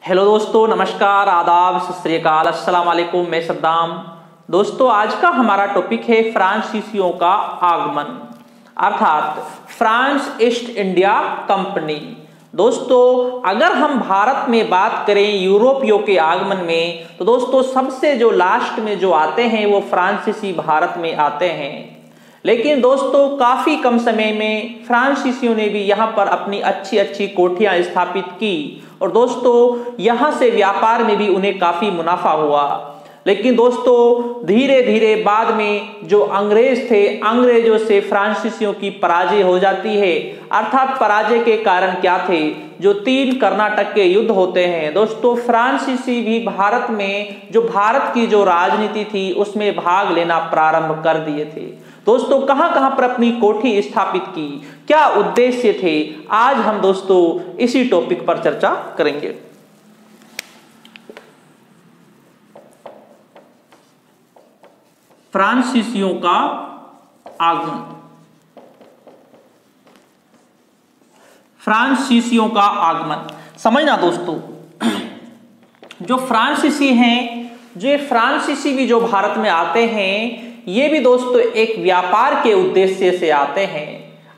Hello दोस्तों, नमस्कार, आदाब, सत श्री अकाल, अस्सलाम वालेकुम। मैं सद्दाम। दोस्तों, आज का हमारा टॉपिक है फ्रांसीसियों का आगमन अर्थात फ्रांस ईस्ट इंडिया कंपनी। दोस्तों, अगर हम भारत में बात करें यूरोपियों के आगमन में, तो दोस्तों सबसे जो लास्ट में जो आते हैं वो फ्रांसीसी भारत में आते हैं। लेकिन दोस्तों काफी कम समय में फ्रांसीसियों ने भी यहाँ पर अपनी अच्छी अच्छी कोठियां स्थापित की और दोस्तों यहाँ से व्यापार में भी उन्हें काफी मुनाफा हुआ। लेकिन दोस्तों धीरे धीरे बाद में जो अंग्रेज थे, अंग्रेजों से फ्रांसीसियों की पराजय हो जाती है। अर्थात पराजय के कारण क्या थे, जो 3 कर्नाटक के युद्ध होते हैं। दोस्तों फ्रांसीसी भी भारत में जो भारत की जो राजनीति थी उसमें भाग लेना प्रारंभ कर दिए थे। दोस्तों कहां कहां पर अपनी कोठी स्थापित की, क्या उद्देश्य थे, आज हम दोस्तों इसी टॉपिक पर चर्चा करेंगे। फ्रांसीसियों का आगमन। फ्रांसीसियों का आगमन समझना दोस्तों, जो फ्रांसीसी हैं, जो फ्रांसीसी भी जो भारत में आते हैं, ये भी दोस्तों एक व्यापार के उद्देश्य से आते हैं।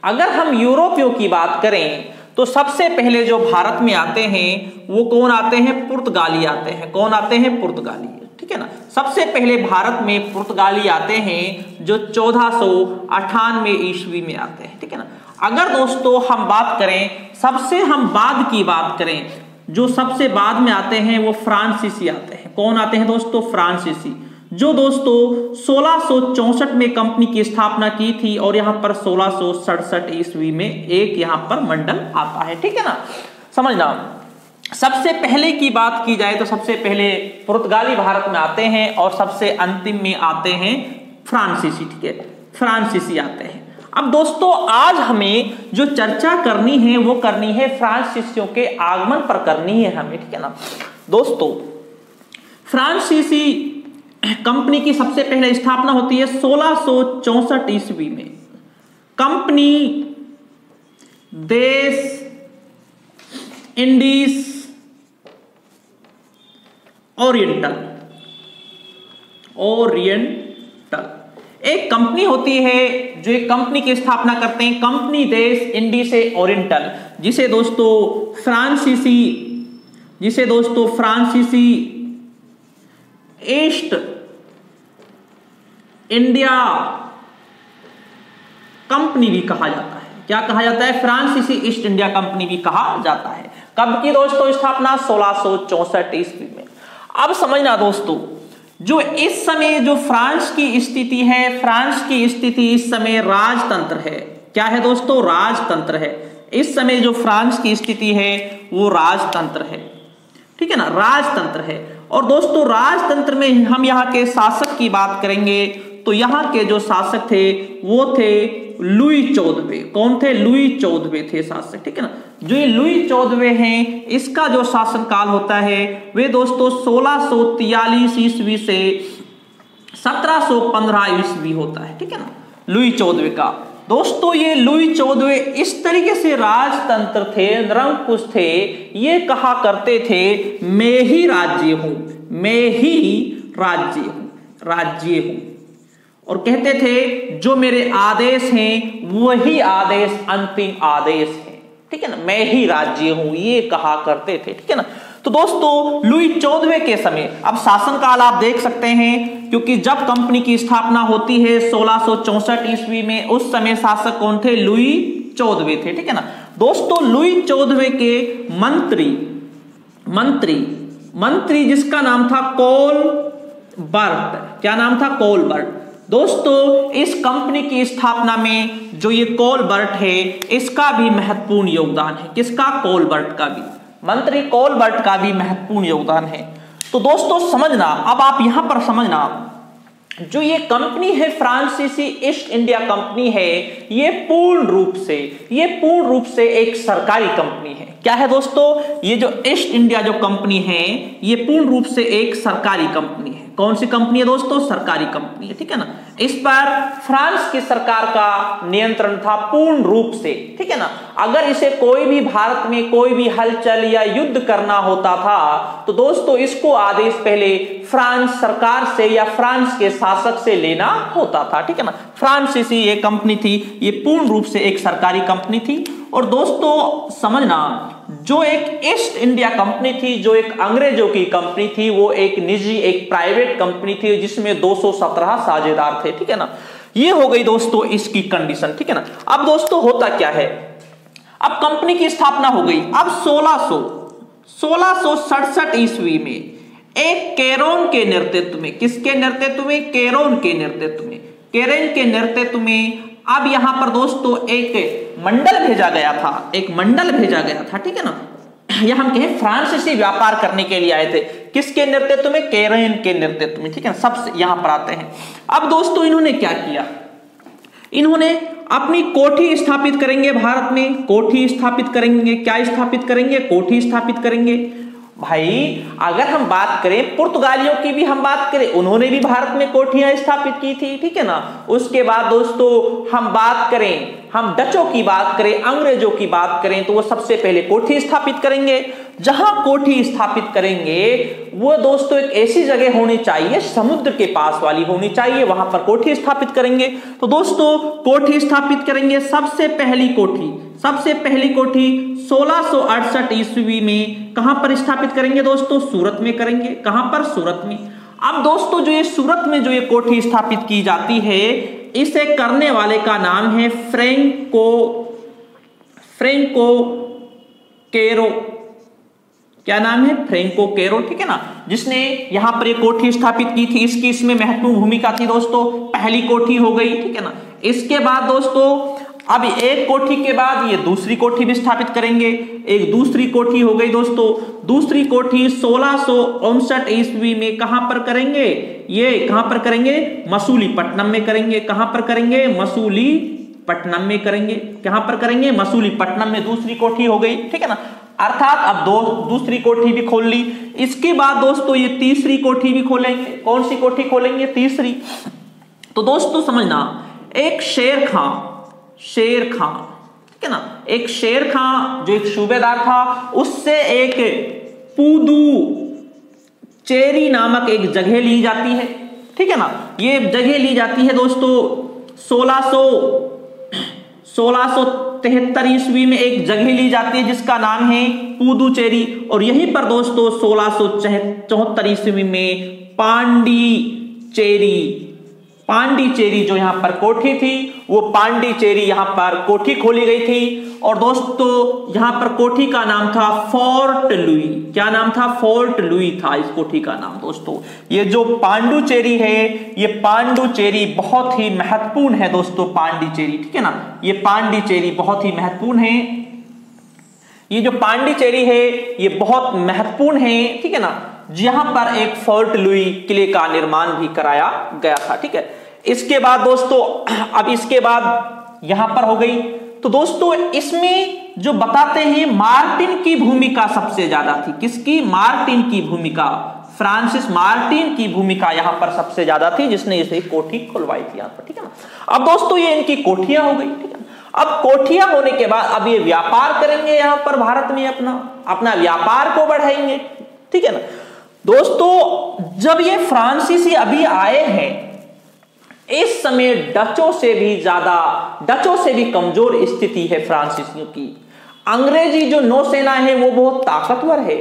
अगर हम यूरोपियों की बात करें तो सबसे पहले जो भारत में आते हैं वो कौन आते हैं, पुर्तगाली आते हैं। कौन आते हैं, पुर्तगाली, ठीक है ना। सबसे पहले भारत में पुर्तगाली आते हैं जो 1498 ईस्वी में आते हैं, ठीक है ना। अगर दोस्तों हम बात करें, सबसे हम बाद की बात करें, जो सबसे बाद में आते हैं वो फ्रांसीसी आते हैं। कौन आते हैं दोस्तों, फ्रांसीसी, जो दोस्तों 1664 में कंपनी की स्थापना की थी और यहां पर 1667 ईस्वी में एक यहां पर मंडल आता है, ठीक है ना। समझना, सबसे पहले की बात की जाए तो सबसे पहले पुर्तगाली भारत में आते हैं और सबसे अंतिम में आते हैं फ्रांसीसी, ठीक है, फ्रांसीसी आते हैं। अब दोस्तों आज हमें जो चर्चा करनी है वो करनी है फ्रांसीसियों के आगमन पर करनी है हमें, ठीक है ना। दोस्तों फ्रांसीसी कंपनी की सबसे पहले स्थापना होती है 1664 ईस्वी में। कंपनी देश इंडीज ओरिएंटल एक कंपनी होती है जो एक कंपनी की स्थापना करते हैं, कंपनी देश इंडी से ओरिएंटल, जिसे दोस्तों फ्रांसीसी ईस्ट इंडिया कंपनी भी कहा जाता है। क्या कहा जाता है, फ्रांसीसी ईस्ट इंडिया कंपनी भी कहा जाता है। कब की दोस्तों स्थापना, 1664 ईस्वी में। अब समझना दोस्तों, जो इस समय जो फ्रांस की स्थिति है, फ्रांस की स्थिति इस समय राजतंत्र है। क्या है दोस्तों, राजतंत्र है। इस समय जो फ्रांस की स्थिति है वो राजतंत्र है, ठीक है ना, राजतंत्र है। और दोस्तों राजतंत्र में हम यहाँ के शासक की बात करेंगे तो यहाँ के जो शासक थे वो थे लुई 14वें। कौन थे, लुई 14वें थे शासक, ठीक है ना। जो ये लुई 14वें हैं, इसका जो शासन काल होता है वे दोस्तों 1643 ईस्वी से 1715 ईस्वी होता है, ठीक है ना, लुई 14वें का। दोस्तों ये लुई 14वें इस तरीके से राजतंत्र थे, निरंकुश थे, ये कहा करते थे मैं ही राज्य हूं, मैं ही राज्य हूं, और कहते थे जो मेरे आदेश हैं वही आदेश अंतिम आदेश है, ठीक है ना, मैं ही राज्य हूं, ये कहा करते थे, ठीक है ना। तो दोस्तों लुई 14वें के समय, अब शासनकाल आप देख सकते हैं, क्योंकि जब कंपनी की स्थापना होती है 1664 ईस्वी में, उस समय शासक कौन थे, लुई 14वें थे, ठीक है ना। दोस्तों लुई 14वें के मंत्री जिसका नाम था कोलबर्ट। क्या नाम था, कोलबर्ट। दोस्तों इस कंपनी की स्थापना में जो ये कोलबर्ट है, इसका भी महत्वपूर्ण योगदान है। किसका, कोलबर्ट का भी, मंत्री कोलबर्ट का भी महत्वपूर्ण योगदान है। तो दोस्तों समझना, अब आप यहां पर समझना, जो ये कंपनी है फ्रांसीसी ईस्ट इंडिया कंपनी है, ये पूर्ण रूप से एक सरकारी कंपनी है। क्या है दोस्तों, ये जो ईस्ट इंडिया जो कंपनी है ये पूर्ण रूप से एक सरकारी कंपनी है। कौन सी कंपनी है दोस्तों? सरकारी कंपनी है, ठीक है ना। इस पर फ्रांस की सरकार का नियंत्रण था पूर्ण रूप से, ठीक है ना। अगर इसे कोई भी भारत में कोई भी हलचल या युद्ध करना होता था तो दोस्तों इसको आदेश पहले फ्रांस सरकार से या फ्रांस के शासक से लेना होता था, ठीक है ना। फ्रांसीसी ये कंपनी थी, ये पूर्ण रूप से एक सरकारी कंपनी थी। और दोस्तों समझना, जो एक ईस्ट इंडिया कंपनी थी, जो एक अंग्रेजों की कंपनी थी, वो एक निजी, एक प्राइवेट कंपनी थी जिसमें 217 साझेदार थे, ठीक है ना। ये हो गई दोस्तों इसकी कंडीशन, ठीक है ना। अब दोस्तों होता क्या है, अब कंपनी की स्थापना हो गई। अब 1667 ईस्वी में एक केरोन के नेतृत्व में, किसके नेतृत्व में? केरोन के नेतृत्व में, केरेन के नेतृत्व में अब यहां पर दोस्तों एक मंडल भेजा गया था, एक मंडल भेजा गया था, ठीक है ना। यह हम कहें फ्रांसीसी व्यापार करने के लिए आए थे, किसके नेतृत्व में? केरेन के नेतृत्व में, ठीक है। सबसे यहां पर आते हैं। अब दोस्तों इन्होंने क्या किया, इन्होंने अपनी कोठी स्थापित करेंगे भारत में, कोठी स्थापित करेंगे। क्या स्थापित करेंगे? कोठी स्थापित करेंगे। भाई अगर हम बात करें पुर्तगालियों की भी हम बात करें, उन्होंने भी भारत में कोठियां स्थापित की थी, ठीक है ना। उसके बाद दोस्तों हम बात करें, हम डचों की बात करें, अंग्रेजों की बात करें, तो वो सबसे पहले कोठी स्थापित करेंगे। जहां कोठी स्थापित करेंगे वो दोस्तों एक ऐसी जगह होनी चाहिए, समुद्र के पास वाली होनी चाहिए, वहां पर कोठी स्थापित करेंगे। तो दोस्तों कोठी स्थापित करेंगे। सबसे पहली कोठी 1668 ईस्वी में कहां पर स्थापित करेंगे दोस्तों? सूरत में करेंगे। कहां पर? सूरत में। अब दोस्तों जो ये सूरत में जो ये कोठी स्थापित की जाती है, इसे करने वाले का नाम है फ्रेंको केरो। क्या नाम है? फ्रेंको केरो, ठीक है ना, जिसने यहां पर एक कोठी स्थापित की थी। इसकी इसमें महत्वपूर्ण भूमिका थी दोस्तों। पहली कोठी हो गई, ठीक है ना। इसके बाद दोस्तों अब एक कोठी के बाद ये दूसरी कोठी भी स्थापित करेंगे, एक दूसरी कोठी हो गई दोस्तों। दूसरी कोठी 1659 ईस्वी में कहां पर करेंगे? ये कहां पर करेंगे? मसूलीपट्टनम में करेंगे। कहां पर करेंगे? मसूलीपट्टनम में करेंगे। कहां पर करेंगे? मसूलीपट्टनम में दूसरी कोठी हो गई, ठीक है ना। अर्थात अब दूसरी कोठी भी खोल ली। इसके बाद दोस्तों ये तीसरी कोठी भी खोलेंगे। कौन सी कोठी खोलेंगे? तीसरी। तो दोस्तों समझना, एक शेर खां, ठीक है ना, एक शेर खां जो एक सूबेदार था, उससे एक पुदुचेरी नामक एक जगह ली जाती है, ठीक है ना। ये जगह ली जाती है दोस्तों 1673 ईस्वी में एक जगह ली जाती है जिसका नाम है पुदुचेरी। और यहीं पर दोस्तों 1674 ईस्वी में पांडिचेरी जो यहां पर कोठी थी, वो पांडिचेरी यहां पर कोठी खोली गई थी। और दोस्तों यहां पर कोठी का नाम था फोर्ट लुई। क्या नाम था? फोर्ट लुई था इस कोठी का नाम दोस्तों। ये जो पांडुचेरी है, ये पांडुचेरी बहुत ही महत्वपूर्ण है दोस्तों। पांडिचेरी, ठीक है ना, ये पांडिचेरी बहुत ही महत्वपूर्ण है। ये जो पांडिचेरी है ये बहुत महत्वपूर्ण है, ठीक है ना, जहां पर एक फोर्ट लुई किले का निर्माण भी कराया गया था, ठीक है। इसके बाद दोस्तों अब इसके बाद यहां पर हो गई। तो दोस्तों इसमें जो बताते हैं मार्टिन की भूमिका सबसे ज्यादा थी। किसकी? मार्टिन की भूमिका, फ्रांसिस मार्टिन की भूमिका यहां पर सबसे ज्यादा थी, जिसने इसे कोठी खुलवाई थी यहां पर, ठीक है ना। अब दोस्तों ये इनकी कोठियां हो गई, ठीक है। अब कोठियां होने के बाद अब ये व्यापार करेंगे यहां पर भारत में, अपना व्यापार को बढ़ाएंगे, ठीक है ना। दोस्तों जब ये फ्रांसीसी अभी आए हैं, इस समय डचों से भी कमजोर स्थिति है फ्रांसीसियों की। अंग्रेजी जो नौसेना है वो बहुत ताकतवर है,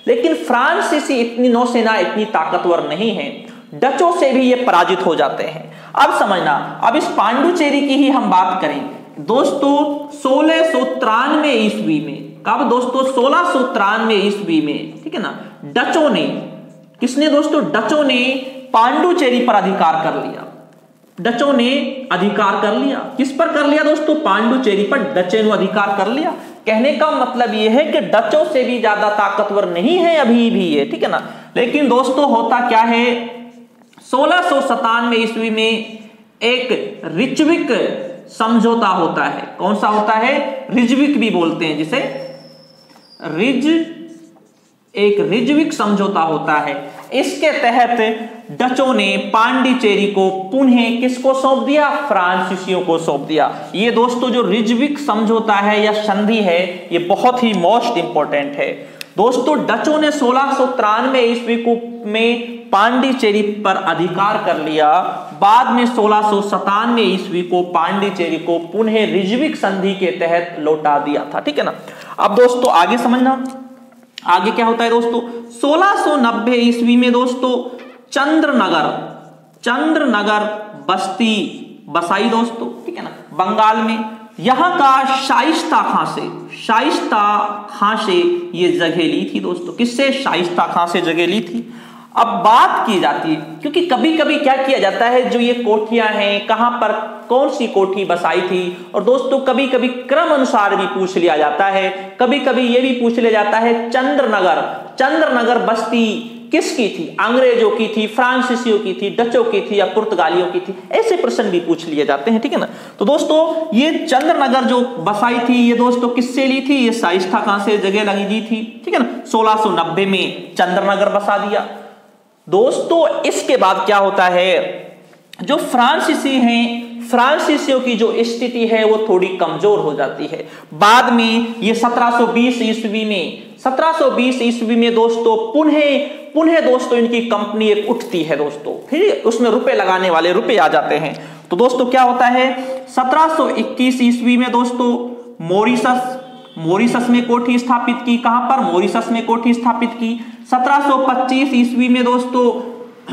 लेकिन फ्रांसीसी इतनी नौसेना इतनी ताकतवर नहीं है। डचों से भी ये पराजित हो जाते हैं। अब समझना, अब इस पांडुचेरी की ही हम बात करें दोस्तों 1693 ईस्वी में। कब दोस्तों? 1693 ईस्वी में, ठीक है ना। डचों ने, किसने दोस्तों? डचों ने पांडुचेरी पर अधिकार कर लिया। डचों ने अधिकार कर लिया। किस पर कर लिया दोस्तों? पांडुचेरी पर डचों ने अधिकार कर लिया। कहने का मतलब यह है कि डचों से भी ज्यादा ताकतवर नहीं है अभी भी ये, ठीक है ना। लेकिन दोस्तों होता क्या है, 1697 ईस्वी में एक रिचविक समझौता होता है। कौन सा होता है? रिजविक भी बोलते हैं जिसे, एक रिजविक समझौता होता है। इसके तहत डचों ने पांडिचेरी को पुनः किसको सौंप दिया? फ्रांसीसियोयों को सौंप दिया। ये दोस्तों जो रिजविक समझौता है या संधि है, ये बहुत ही मोस्ट इंपॉर्टेंट है। दोस्तों डचों ने 1693 ईस्वी में पांडिचेरी पर अधिकार कर लिया। बाद में 1697 ईस्वी को पांडिचेरी को पुनः रिजविक संधि के तहत लौटा दिया था। ठीक है ना। अब दोस्तों आगे समझना, आगे क्या होता है दोस्तों। 1690 ईस्वी में दोस्तों चंद्रनगर बस्ती बसाई दोस्तों। ठीक है ना, बंगाल में। यहां का शाइस्ता खां से ये जगह ली थी दोस्तों। किससे? शाइस्ता खां से जगह ली थी। अब बात की जाती है, क्योंकि कभी कभी क्या किया जाता है, जो ये कोठियां हैं कहां पर कौन सी कोठी बसाई थी, और दोस्तों कभी कभी क्रम अनुसार भी पूछ लिया जाता है। कभी कभी ये भी पूछ लिया जाता है चंद्रनगर बस्ती किसकी थी? अंग्रेजों की थी, फ्रांसीसियों की थी, डचों की थी या पुर्तगालियों की थी? ऐसे प्रश्न भी पूछ लिए जाते हैं। ठीक है ना। तो दोस्तों ये चंद्रनगर जो बसाई थी, ये दोस्तों किससे ली थी? ये शाइस्ता खां से जगह लगी दी थी। ठीक है ना। 1690 में चंद्रनगर बसा दिया दोस्तों। इसके बाद क्या होता है, जो फ्रांसीसी हैं, फ्रांसीसियों की जो स्थिति है वो थोड़ी कमजोर हो जाती है। बाद में ये 1720 ईस्वी में दोस्तों पुनः दोस्तों इनकी कंपनी एक उठती है दोस्तों। फिर उसमें रुपए लगाने वाले रुपए आ जाते हैं। तो दोस्तों क्या होता है, 1721 ईस्वी में दोस्तों मॉरिशस में कोठी स्थापित की। कहां पर? मॉरिशस में कोठी स्थापित की। 1725 ईस्वी में दोस्तों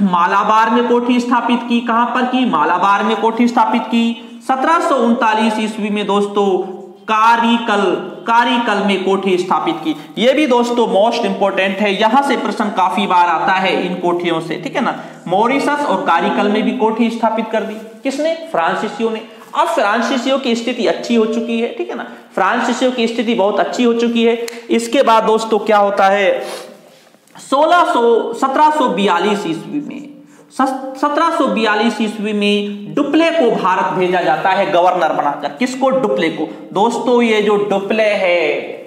मालाबार में कोठी स्थापित की। कहां पर की? मालाबार में कोठी स्थापित की। 1739 ईस्वी में दोस्तों कारीकल में कोठी स्थापित की। यह भी दोस्तों मोस्ट इंपोर्टेंट है, यहां से प्रश्न काफी बार आता है इन कोठियों से। ठीक है ना। मॉरिशस और कारीकल में भी कोठी स्थापित कर दी। किसने? फ्रांसीसियों ने। अब फ्रांसीसियों की स्थिति अच्छी हो चुकी है। ठीक है ना, फ्रांसीसियों की स्थिति बहुत अच्छी हो चुकी है। इसके बाद दोस्तों क्या होता है, 1742 ईस्वी में डुप्ले को भारत भेजा जाता है गवर्नर बनाकर। किसको? डुप्ले को। दोस्तों ये जो डुप्ले है,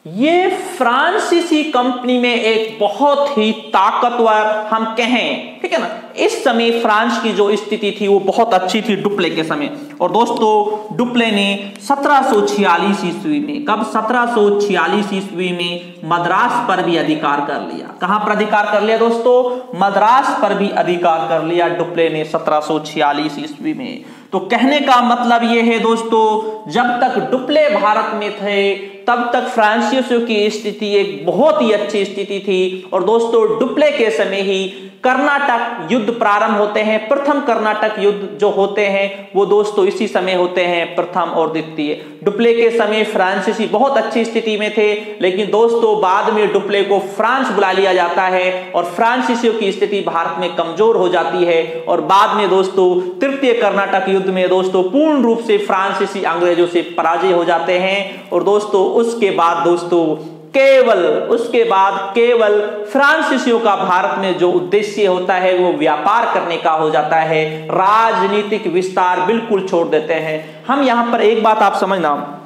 ये फ्रांसीसी कंपनी में एक बहुत ही ताकतवर हम कहें, ठीक है ना, इस समय फ्रांस की जो स्थिति थी वो बहुत अच्छी थी डुप्ले के समय। और दोस्तों डुप्ले ने 1746 ईस्वी में, कब? 1746 ईस्वी में मद्रास पर भी अधिकार कर लिया। कहां पर अधिकार कर लिया दोस्तों? मद्रास पर भी अधिकार कर लिया डुप्ले ने 1746 ईस्वी में। तो कहने का मतलब यह है दोस्तों, जब तक डुप्ले भारत में थे तब तक फ्रांसीसियों की स्थिति एक बहुत ही अच्छी स्थिति थी। और दोस्तों डुप्ले के समय ही कर्नाटक युद्ध प्रारंभ होते हैं। प्रथम कर्नाटक युद्ध जो होते हैं वो दोस्तों इसी समय होते हैं, प्रथम और द्वितीय। डुप्ले के समय फ्रांसीसी बहुत अच्छी स्थिति में थे, लेकिन दोस्तों बाद में डुप्ले को फ्रांस बुला लिया जाता है और फ्रांसीसियों की स्थिति भारत में कमजोर हो जाती है। और बाद में दोस्तों तृतीय कर्नाटक युद्ध में दोस्तों पूर्ण रूप से फ्रांसीसी अंग्रेजों से पराजय हो जाते हैं। और दोस्तों उसके बाद केवल फ्रांसीसियों का भारत में जो उद्देश्य होता है वो व्यापार करने का हो जाता है, राजनीतिक विस्तार बिल्कुल छोड़ देते हैं। हम यहां पर एक बात आप समझना,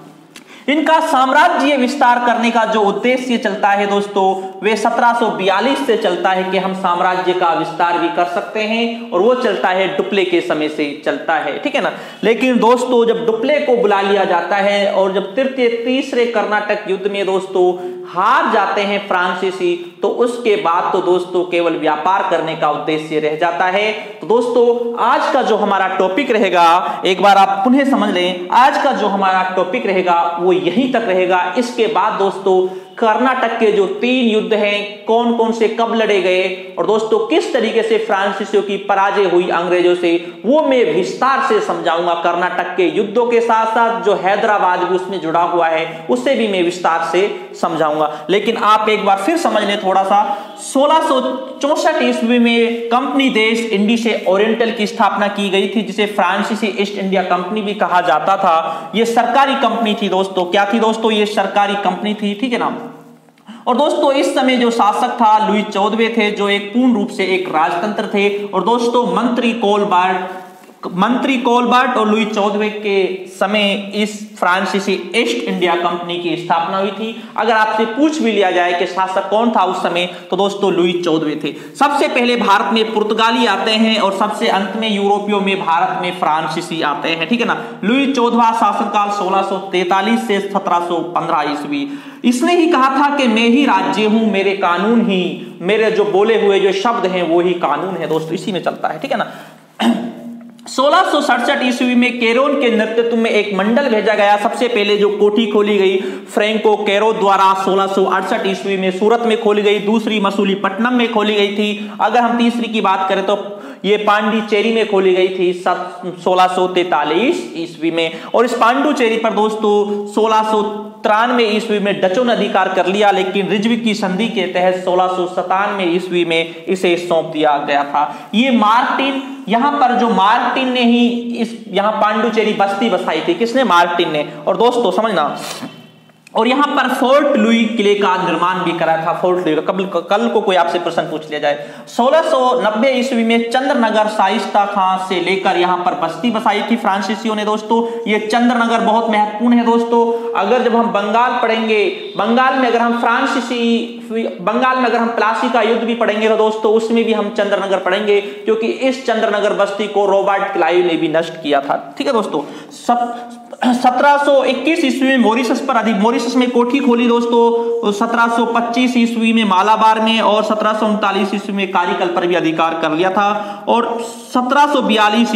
इनका साम्राज्य विस्तार करने का जो उद्देश्य चलता है दोस्तों, वे 1742 से चलता है कि हम साम्राज्य का विस्तार भी कर सकते हैं, और वो चलता है डुप्ले के समय से चलता है, ठीक है ना। लेकिन दोस्तों जब डुप्ले को बुला लिया जाता है और जब तीसरे कर्नाटक युद्ध में दोस्तों हार जाते हैं फ्रांसीसी, तो उसके बाद तो दोस्तों केवल व्यापार करने का उद्देश्य रह जाता है। तो दोस्तों आज का जो हमारा टॉपिक रहेगा, एक बार आप पुनः समझ लें, आज का जो हमारा टॉपिक रहेगा वो यहीं तक रहेगा। इसके बाद दोस्तों कर्नाटक के जो 3 युद्ध हैं, कौन कौन से कब लड़े गए, और दोस्तों किस तरीके से फ्रांसीसियों की पराजय हुई अंग्रेजों से, वो मैं विस्तार से समझाऊंगा। कर्नाटक के युद्धों के साथ साथ जो हैदराबाद भी उसमें जुड़ा हुआ है उससे भी मैं विस्तार से समझाऊंगा। लेकिन आप एक बार फिर समझ लें थोड़ा सा, 1664 ईस्वी में कंपनी देश इंडी से ओरिएंटल की स्थापना की गई थी, जिसे फ्रांसीसी ईस्ट इंडिया कंपनी भी कहा जाता था। यह सरकारी कंपनी थी दोस्तों। क्या थी दोस्तों? ये सरकारी कंपनी थी, ठीक है ना। और दोस्तों इस समय जो शासक था लुई 14वें थे, जो एक पूर्ण रूप से एक राजतंत्र थे। और दोस्तों मंत्री मंत्री कोलबर्ट और लुई 14वें के समय इस फ्रांसीसी ईस्ट इंडिया कंपनी की स्थापना हुई थी। अगर आपसे पूछ भी लिया जाए कि शासक कौन था उस समय, तो दोस्तों लुई 14वें थे। सबसे पहले भारत में पुर्तगाली आते हैं और सबसे अंत में यूरोपियों में भारत में फ्रांसीसी आते हैं, ठीक है ना। लुई 14वां शासनकाल 1643 से 1715 ईस्वी। इसने ही कहा था कि मैं ही राज्य हूं, मेरे कानून ही, मेरे जो बोले हुए जो शब्द हैं वो ही कानून है दोस्तों, इसी में चलता है, ठीक है ना। 1667 ईस्वी में केरोन के नेतृत्व में एक मंडल भेजा गया। सबसे पहले जो कोठी खोली गई फ्रैंको कैरो द्वारा 1668 ईस्वी में सूरत में खोली गई, दूसरी मसूलीपट्टनम में खोली गई थी। अगर हम तीसरी की बात करें तो ये पांडिचेरी में खोली गई थी 1643 ईस्वी में। और इस पांडुचेरी पर दोस्तों 1693 ईस्वी में डचों ने अधिकार कर लिया, लेकिन रिजविक की संधि के तहत 1697 ईस्वी में इसे सौंप दिया गया था। ये मार्टिन, यहां पर जो मार्टिन ने ही इस यहां पांडुचेरी बस्ती बसाई थी, किसने? मार्टिन ने। और दोस्तों समझना, और यहां पर फोर्ट लुई किले का निर्माण भी करा था। फोर्ट लुई का कल को कोई आपसे प्रश्न पूछ लिया जाए। 1690 ईस्वी में चंद्रनगर शाइस्ता खां से लेकर यहां पर बस्ती बसाई थी फ्रांसीसियों ने दोस्तों। ये चंद्रनगर बहुत महत्वपूर्ण है दोस्तों। अगर जब हम बंगाल पढ़ेंगे, बंगाल में अगर हम प्लासी का युद्ध भी पढ़ेंगे तो दोस्तों उसमें भी हम चंद्रनगर पढ़ेंगे, क्योंकि इस चंद्रनगर बस्ती को रॉबर्ट क्लाइव ने भी नष्ट किया था, ठीक है दोस्तों। 1721 ईस्वी में मॉरिशस में कोठी खोली दोस्तों। 1725 ईस्वी में मालाबार में और 1739 ईस्वी में कारिकल पर भी अधिकार कर लिया था। और 1742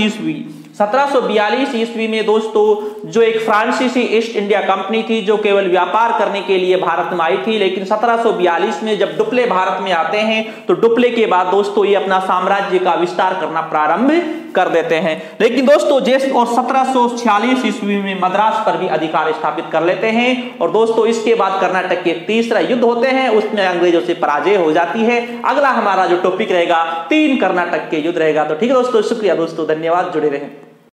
ईस्वी में दोस्तों जो एक फ्रांसीसी ईस्ट इंडिया कंपनी थी जो केवल व्यापार करने के लिए भारत में आई थी, लेकिन 1742 में जब डुप्ले भारत में आते हैं तो डुप्ले के बाद दोस्तों ये अपना साम्राज्य का विस्तार करना प्रारंभ कर देते हैं। लेकिन दोस्तों और 1746 ईस्वी में मद्रास पर भी अधिकार स्थापित कर लेते हैं। और दोस्तों इसके बाद कर्नाटक के तीसरा युद्ध होते हैं, उसमें अंग्रेजों से पराजय हो जाती है। अगला हमारा जो टॉपिक रहेगा 3 कर्नाटक के युद्ध रहेगा। तो ठीक है दोस्तों, शुक्रिया दोस्तों, धन्यवाद, जुड़े रहें।